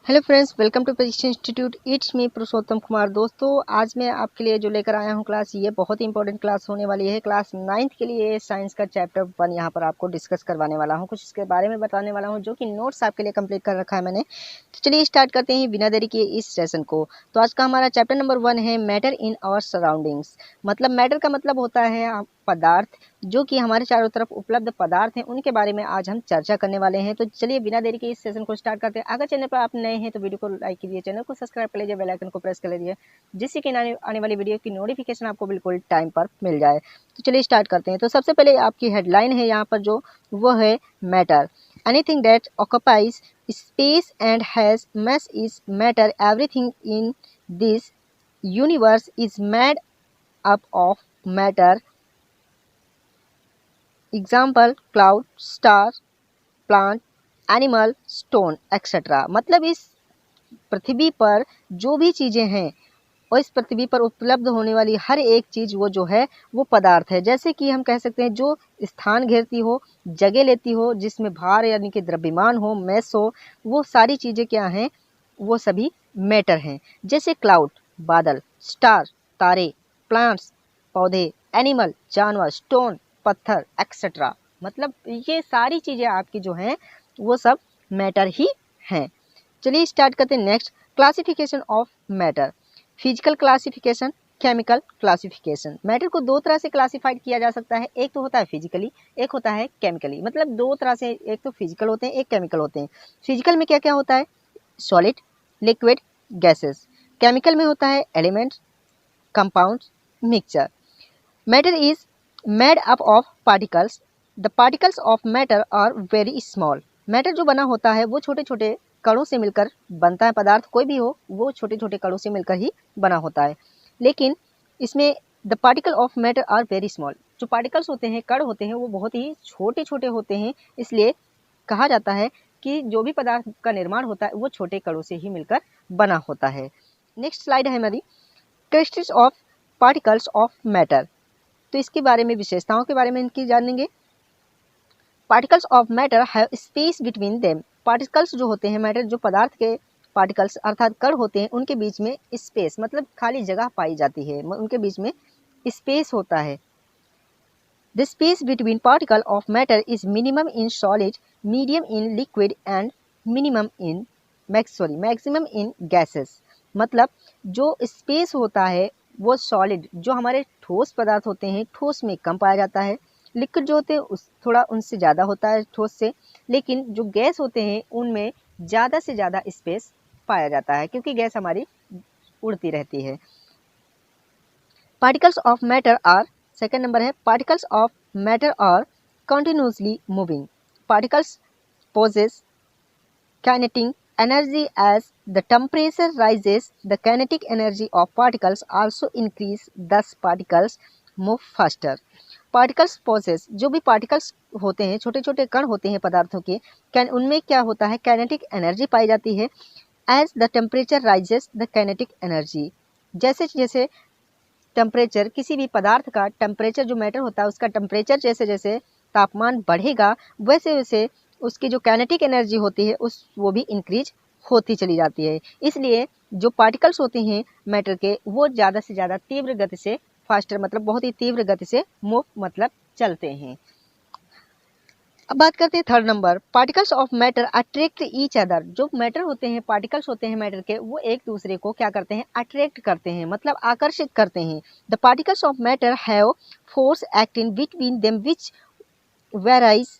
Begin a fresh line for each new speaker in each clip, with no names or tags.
Hello friends, welcome to परीक्षा institute. It's me पुरुषोत्तम कुमार। दोस्तों, आज मैं आपके लिए जो लेकर आया हूँ क्लास, ये बहुत ही इंपॉर्टेंट क्लास होने वाली है। क्लास 9th के लिए साइंस का चैप्टर 1 यहाँ पर आपको डिस्कस करवाने वाला हूँ, कुछ इसके बारे में बताने वाला हूँ, जो कि नोट्स आपके लिए कंप्लीट कर रखा है मैंने। तो चलिए स्टार्ट करते हैं बिना देरी किए इस सेशन को। तो आज का हमारा चैप्टर नंबर 1 है मैटर इन आवर सराउंडिंग्स। मतलब मैटर का मतलब होता है पदार्थ, जो कि हमारे चारों तरफ उपलब्ध पदार्थ हैं, उनके बारे में आज हम चर्चा करने वाले हैं। तो चलिए बिना देरी के इस सेशन को स्टार्ट करते हैं। अगर चैनल पर आप नए हैं तो वीडियो को लाइक कीजिए, चैनल को सब्सक्राइब कर लीजिए, बेल आइकन को प्रेस कर लीजिए, जिससे कि आने वाली वीडियो की नोटिफिकेशन आपको बिल्कुल टाइम पर मिल जाए। तो चलिए स्टार्ट करते हैं। तो सबसे पहले आपकी हेडलाइन है यहाँ पर जो, वो है matter. Anything that occupies space and has mass is matter. Everything in this universe is made up of matter. Example cloud, star, plant, animal, stone etcetera. मतलब इस पृथ्वी पर जो भी चीज़ें हैं और इस पृथ्वी पर उपलब्ध होने वाली हर एक चीज़ वो जो है वो पदार्थ है। जैसे कि हम कह सकते हैं जो स्थान घेरती हो, जगह लेती हो, जिसमें भार यानी कि द्रव्यमान हो, मैस हो, वो सारी चीज़ें क्या हैं, वो सभी मैटर हैं। जैसे क्लाउड बादल, स्टार तारे, प्लांट्स पौधे, एनिमल जानवर, स्टोन पत्थर एक्सेट्रा। मतलब ये सारी चीज़ें आपकी जो हैं वो सब मैटर ही हैं। चलिए स्टार्ट करते हैं। Next, classification of matter. Physical classification, chemical classification. Matter को दो तरह से क्लासिफाइड किया जा सकता है। एक तो होता है फिजिकली, एक होता है केमिकली। मतलब दो तरह से, एक तो फिजिकल होते हैं, एक केमिकल होते हैं। फिजिकल में क्या क्या होता है? Solid, liquid, gases. केमिकल में होता है elements, compounds, mixture. Matter is made up of particles. The particles of matter are very small. Matter जो बना होता है वो छोटे छोटे कणों से मिलकर बनता है। पदार्थ कोई भी हो वो छोटे छोटे कणों से मिलकर ही बना होता है। लेकिन इसमें the particle of matter are very small. जो पार्टिकल्स होते हैं, कण होते हैं, वो बहुत ही छोटे छोटे होते हैं। इसलिए कहा जाता है कि जो भी पदार्थ का निर्माण होता है वो छोटे कणों से ही मिलकर बना होता है। नेक्स्ट स्लाइड है हमारी, characteristics of particles of matter. तो इसके बारे में, विशेषताओं के बारे में इनकी जानेंगे। Particles of matter have space between them. Particles जो होते हैं मैटर, जो पदार्थ के पार्टिकल्स अर्थात कण होते हैं, उनके बीच में स्पेस मतलब खाली जगह पाई जाती है, उनके बीच में स्पेस होता है। The space between particle of matter is minimum in solid, medium in liquid and minimum in maximum in gases. मतलब जो स्पेस होता है वो सॉलिड, जो हमारे ठोस पदार्थ होते हैं, ठोस में कम पाया जाता है। लिक्विड जो होते हैं उस थोड़ा उनसे ज़्यादा होता है ठोस से। लेकिन जो गैस होते हैं उनमें ज़्यादा से ज़्यादा स्पेस पाया जाता है, क्योंकि गैस हमारी उड़ती रहती है। Particles of matter are, second number है, particles of matter are continuously moving. Particles possess kinetic energy. As the temperature rises, the kinetic energy of particles also increase, thus particles move faster. Particles possess, जो भी particles होते हैं, छोटे छोटे कण होते हैं पदार्थों के, उनमें क्या होता है, काइनेटिक एनर्जी पाई जाती है। As the temperature rises the kinetic energy. जैसे जैसे टेम्परेचर, किसी भी पदार्थ का टेम्परेचर, जो मैटर होता है उसका टेम्परेचर जैसे जैसे तापमान बढ़ेगा, वैसे वैसे उसकी जो काइनेटिक एनर्जी होती है उस वो भी इंक्रीज होती चली जाती है। इसलिए जो पार्टिकल्स होते हैं मैटर के, वो ज़्यादा से ज़्यादा तीव्र गति से, फास्टर मतलब बहुत ही तीव्र गति से मूव मतलब चलते हैं। अब बात करते हैं third number, particles of matter attract each other. जो मैटर होते हैं, पार्टिकल्स होते हैं मैटर के, वो एक दूसरे को क्या करते हैं, अट्रैक्ट करते हैं, मतलब आकर्षित करते हैं। The particles of matter have force acting between them which varies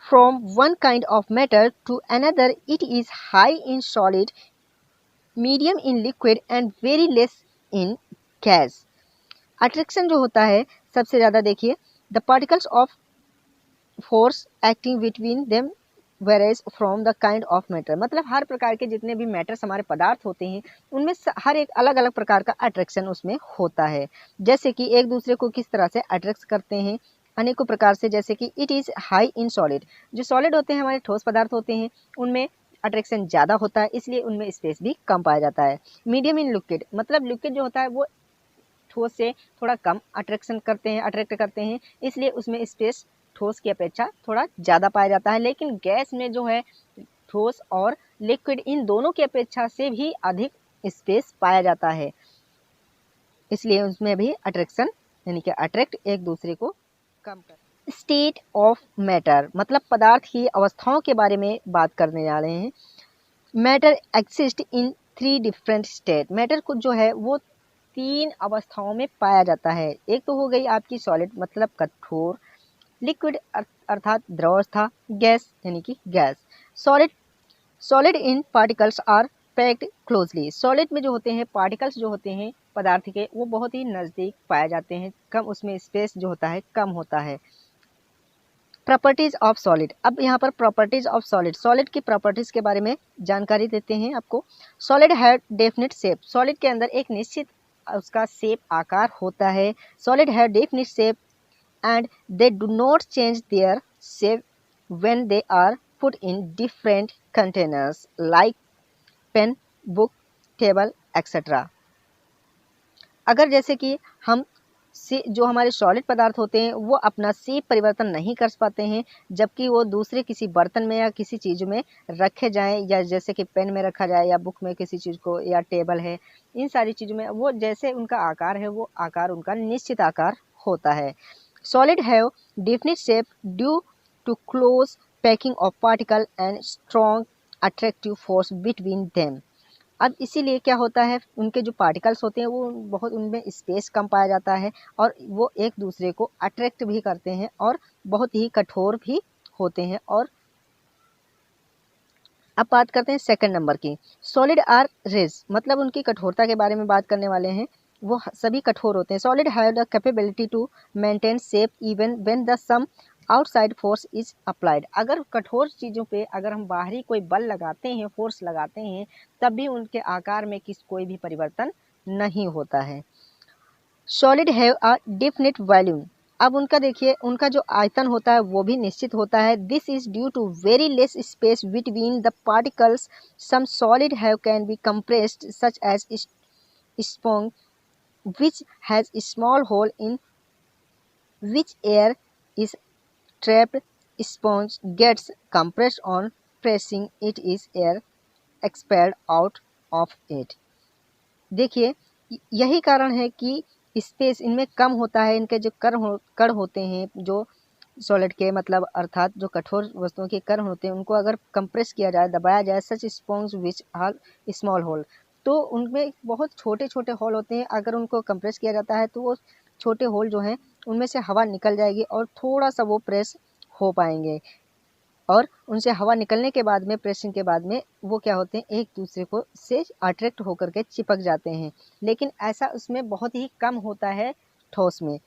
from one kind of matter to another. It is high in solid, medium in liquid and very less in gas. Attraction जो होता है सबसे ज़्यादा, देखिए, the particles of force acting between them varies from the kind of matter. मतलब हर प्रकार के जितने भी मैटर्स हमारे पदार्थ होते हैं उनमें हर एक अलग अलग प्रकार का अट्रैक्शन उसमें होता है। जैसे कि एक दूसरे को किस तरह से अट्रैक्ट करते हैं, अनेकों प्रकार से। जैसे कि it is high in solid, जो सॉलिड होते हैं हमारे ठोस पदार्थ होते हैं उनमें अट्रैक्शन ज़्यादा होता है, इसलिए उनमें स्पेस भी कम पाया जाता है। मीडियम इन लिक्विड, मतलब लिक्विड जो होता है वो ठोस से थोड़ा कम अट्रैक्ट करते हैं, इसलिए उसमें स्पेस ठोस की अपेक्षा थोड़ा ज़्यादा पाया जाता है। लेकिन गैस में जो है ठोस और लिक्विड इन दोनों की अपेक्षा से भी अधिक स्पेस पाया जाता है, इसलिए उसमें भी अट्रैक्शन यानी कि अट्रैक्ट एक दूसरे को कम कर। स्टेट ऑफ मैटर मतलब पदार्थ की अवस्थाओं के बारे में बात करने जा रहे हैं। मैटर एक्सिस्ट इन 3 डिफरेंट स्टेट। मैटर को जो है वो 3 अवस्थाओं में पाया जाता है। एक तो हो गई आपकी सॉलिड मतलब कठोर, लिक्विड अर्थात द्रव अवस्था, गैस यानी कि gas. Solid in particles are packed closely. Solid में जो होते हैं पार्टिकल्स जो होते हैं पदार्थ के वो बहुत ही नज़दीक पाए जाते हैं, कम उसमें स्पेस जो होता है कम होता है। Properties of solid. अब यहाँ पर प्रॉपर्टीज ऑफ सॉलिड की प्रॉपर्टीज के बारे में जानकारी देते हैं आपको। Solid have definite shape. Solid के अंदर एक निश्चित उसका शेप आकार होता है। Solid have definite shape and they do not change their shape when they are put in different containers like pen, book, table, etc. अगर जैसे कि हम से जो हमारे सॉलिड पदार्थ होते हैं वो अपना शेप परिवर्तन नहीं कर पाते हैं, जबकि वो दूसरे किसी बर्तन में या किसी चीज़ में रखे जाएं, या जैसे कि पेन में रखा जाए या बुक में किसी चीज़ को, या टेबल है, इन सारी चीज़ों में वो जैसे उनका आकार है वो आकार उनका निश्चित आकार होता है। Solid have definite shape due to close packing of particle and strong attractive force between them. अब इसीलिए क्या होता है उनके जो पार्टिकल्स होते हैं वो बहुत उनमें स्पेस कम पाया जाता है और वो एक दूसरे को अट्रैक्ट भी करते हैं और बहुत ही कठोर भी होते हैं। और अब बात करते हैं सेकंड नंबर की। सॉलिड आर रिज मतलब उनकी कठोरता के बारे में बात करने वाले हैं। वो सभी कठोर होते हैं। Solid have the capability to maintain shape even when the some outside force is applied. अगर कठोर चीज़ों पे अगर हम बाहरी कोई बल लगाते हैं, फोर्स लगाते हैं, तब भी उनके आकार में कोई भी परिवर्तन नहीं होता है। Solid have a definite volume. अब उनका देखिए उनका जो आयतन होता है वो भी निश्चित होता है। This is due to very less space between the particles. Some solid have can be compressed such as sponge which has a small hole in which air is trapped. Sponge gets compressed on pressing it is air expelled out of it. देखिए यही कारण है कि space इनमें कम होता है। इनके जो कण होते हैं जो सॉलिड के मतलब अर्थात जो कठोर वस्तुओं के कण होते हैं उनको अगर कंप्रेस किया जाए, दबाया जाए, such sponge which are small hole, तो उनमें बहुत छोटे छोटे होल होते हैं। अगर उनको कंप्रेस किया जाता है तो वो छोटे होल जो हैं उनमें से हवा निकल जाएगी और थोड़ा सा वो प्रेस हो पाएंगे, और उनसे हवा निकलने के बाद में, प्रेसिंग के बाद में, वो क्या होते हैं एक दूसरे को से अट्रैक्ट होकर के चिपक जाते हैं। लेकिन ऐसा उसमें बहुत ही कम होता है ठोस में।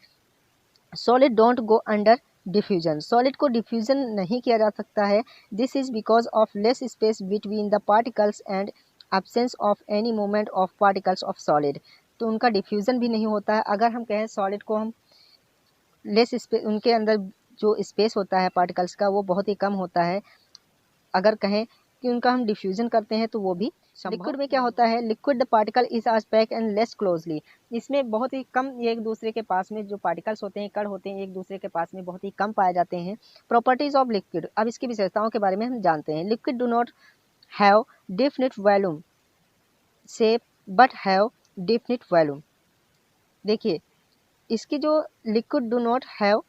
Solid don't go under diffusion. Solid को डिफ्यूजन नहीं किया जा सकता है। This is because of less space between the particles and absence of any movement of particles of solid. तो उनका डिफ्यूजन भी नहीं होता है। अगर हम कहें सॉलिड को हम लेस स्पेस, उनके अंदर जो स्पेस होता है पार्टिकल्स का वो बहुत ही कम होता है। अगर कहें कि उनका हम डिफ्यूजन करते हैं तो वो भी लिक्विड में क्या होता है, लिक्विड द पार्टिकल इज आज पैक एंड लेस क्लोजली। इसमें बहुत ही कम एक दूसरे के पास में जो पार्टिकल्स होते हैं, कण होते हैं, एक दूसरे के पास में बहुत ही कम पाए जाते हैं। Properties of liquid. अब इसकी विशेषताओं के बारे में हम जानते हैं। Liquid do not have definite volume shape but have definite volume. देखिए इसकी जो liquid do not have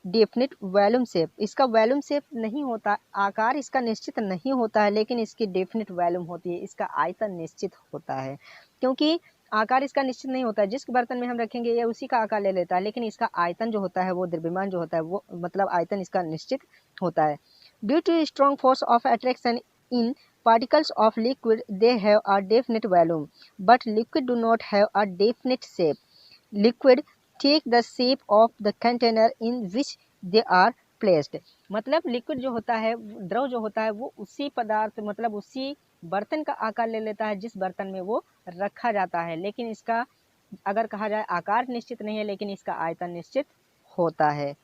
definite volume shape, इसका वॉल्यूम शेप नहीं होता, आकार इसका निश्चित नहीं होता है, लेकिन इसकी डेफिनेट वॉल्यूम होती है, इसका आयतन निश्चित होता है। क्योंकि आकार इसका निश्चित नहीं होता है, जिस बर्तन में हम रखेंगे ये उसी का आकार ले लेता है, लेकिन इसका आयतन जो होता है वो द्रव्यमान जो होता है वो मतलब आयतन इसका निश्चित होता है। Due to strong force of attraction in particles of liquid they have a definite volume but liquid do not have a definite shape. Liquid take the shape of the container in which they are placed. मतलब liquid जो होता है, द्रव जो होता है वो उसी पदार्थ मतलब उसी बर्तन का आकार ले लेता है जिस बर्तन में वो रखा जाता है, लेकिन इसका अगर कहा जाए आकार निश्चित नहीं है, लेकिन इसका आयतन निश्चित होता है।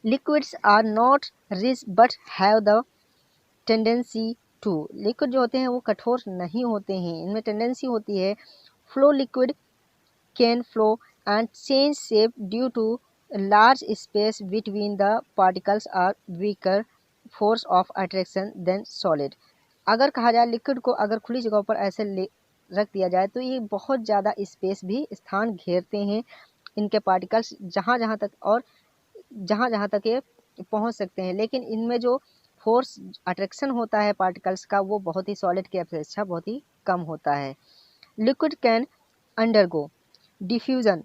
Liquids are not rich but have the tendency to. Liquid जो होते हैं वो कठोर नहीं होते हैं, इनमें टेंडेंसी होती है। Flow liquid can flow and change shape due to large space between the particles are weaker force of attraction than solid. अगर कहा जाए लिक्विड को अगर खुली जगहों पर ऐसे रख दिया जाए तो ये बहुत ज़्यादा स्पेस भी स्थान घेरते हैं, इनके पार्टिकल्स जहाँ जहाँ तक ये पहुँच सकते हैं, लेकिन इनमें जो फोर्स अट्रैक्शन होता है पार्टिकल्स का वो बहुत ही सॉलिड की अपेक्षा बहुत ही कम होता है। Liquid can undergo diffusion.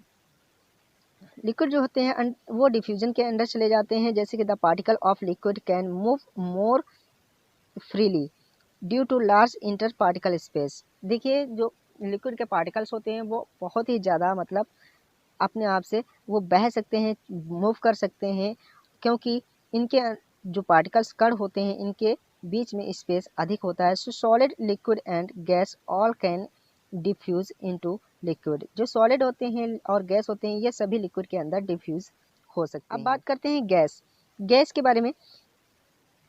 Liquid जो होते हैं वो डिफ्यूजन के अंदर चले जाते हैं, जैसे कि the particle of liquid can move more freely due to large inter particle space. देखिए जो लिक्विड के पार्टिकल्स होते हैं वो बहुत ही ज़्यादा मतलब अपने आप से वो बह सकते हैं, मूव कर सकते हैं, क्योंकि इनके जो पार्टिकल्स कण होते हैं इनके बीच में स्पेस अधिक होता है। So solid liquid and gas all can diffuse into liquid. जो सॉलिड होते हैं और गैस होते हैं ये सभी लिक्विड के अंदर डिफ्यूज हो सकते हैं। अब बात करते हैं गैस के बारे में।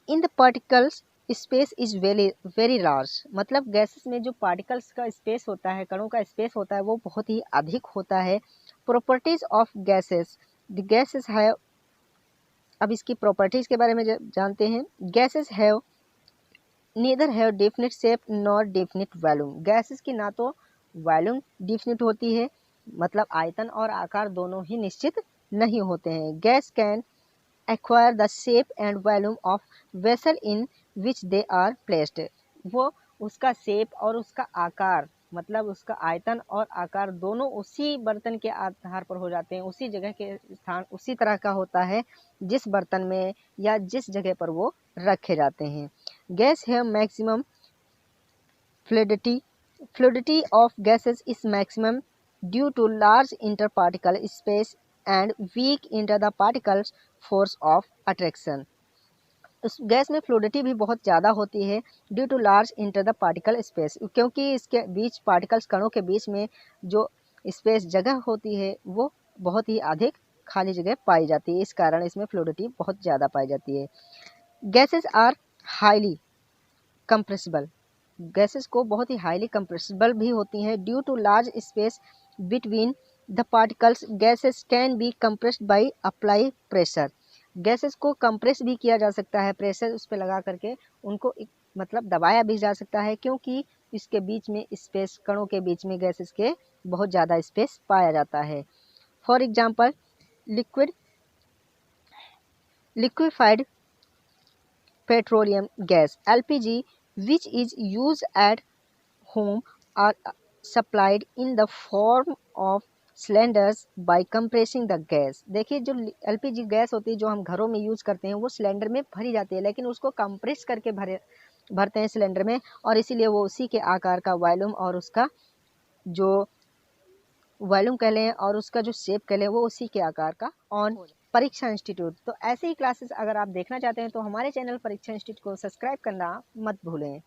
In the particles space is very large. मतलब गैसेस में जो पार्टिकल्स का स्पेस होता है, कणों का स्पेस होता है वो बहुत ही अधिक होता है। Properties of gases, the gases have, अब इसकी प्रॉपर्टीज के बारे में जानते हैं। Gases have neither have definite shape nor definite volume. Gases की ना तो वॉल्यूम डेफिनेट होती है, मतलब आयतन और आकार दोनों ही निश्चित नहीं होते हैं। Gas can acquire the shape and volume of vessel in which they are placed. वो उसका शेप और उसका आकार, मतलब उसका आयतन और आकार दोनों उसी बर्तन के आधार पर हो जाते हैं, उसी जगह के स्थान उसी तरह का होता है जिस बर्तन में या जिस जगह पर वो रखे जाते हैं। गैस है maximum fluidity of gases is maximum due to large interparticle space and weak inter the particles force of attraction. उस गैस में फ्लूइडिटी भी बहुत ज़्यादा होती है due to large inter the particle space, क्योंकि इसके बीच पार्टिकल्स कणों के बीच में जो स्पेस जगह होती है वो बहुत ही अधिक खाली जगह पाई जाती है, इस कारण इसमें फ्लूइडिटी बहुत ज़्यादा पाई जाती है। Gases are highly compressible. Gases को बहुत ही हाईली कंप्रेसिबल भी होती हैं due to large space between the particles. Gases can be compressed by apply pressure. Gases को कंप्रेस भी किया जा सकता है, प्रेशर उस पर लगा करके उनको मतलब दबाया भी जा सकता है, क्योंकि इसके बीच में स्पेस, कणों के बीच में गैसेस के बहुत ज़्यादा स्पेस पाया जाता है। For example liquefied petroleum gas LPG which is used at home are supplied in the form of cylinders by compressing the gas. देखिए जो LPG गैस होती है जो हम घरों में यूज करते हैं वो सिलेंडर में भरी जाती है, लेकिन उसको कंप्रेस करके भरते हैं सिलेंडर में, और इसीलिए वो उसी के आकार का वॉल्यूम और उसका जो वॉल्यूम कह लें और उसका जो शेप कह लें वो उसी के आकार का ऑन परीक्षा इंस्टीट्यूट। तो ऐसे ही क्लासेस अगर आप देखना चाहते हैं तो हमारे चैनल परीक्षा इंस्टीट्यूट को सब्सक्राइब करना मत भूलें।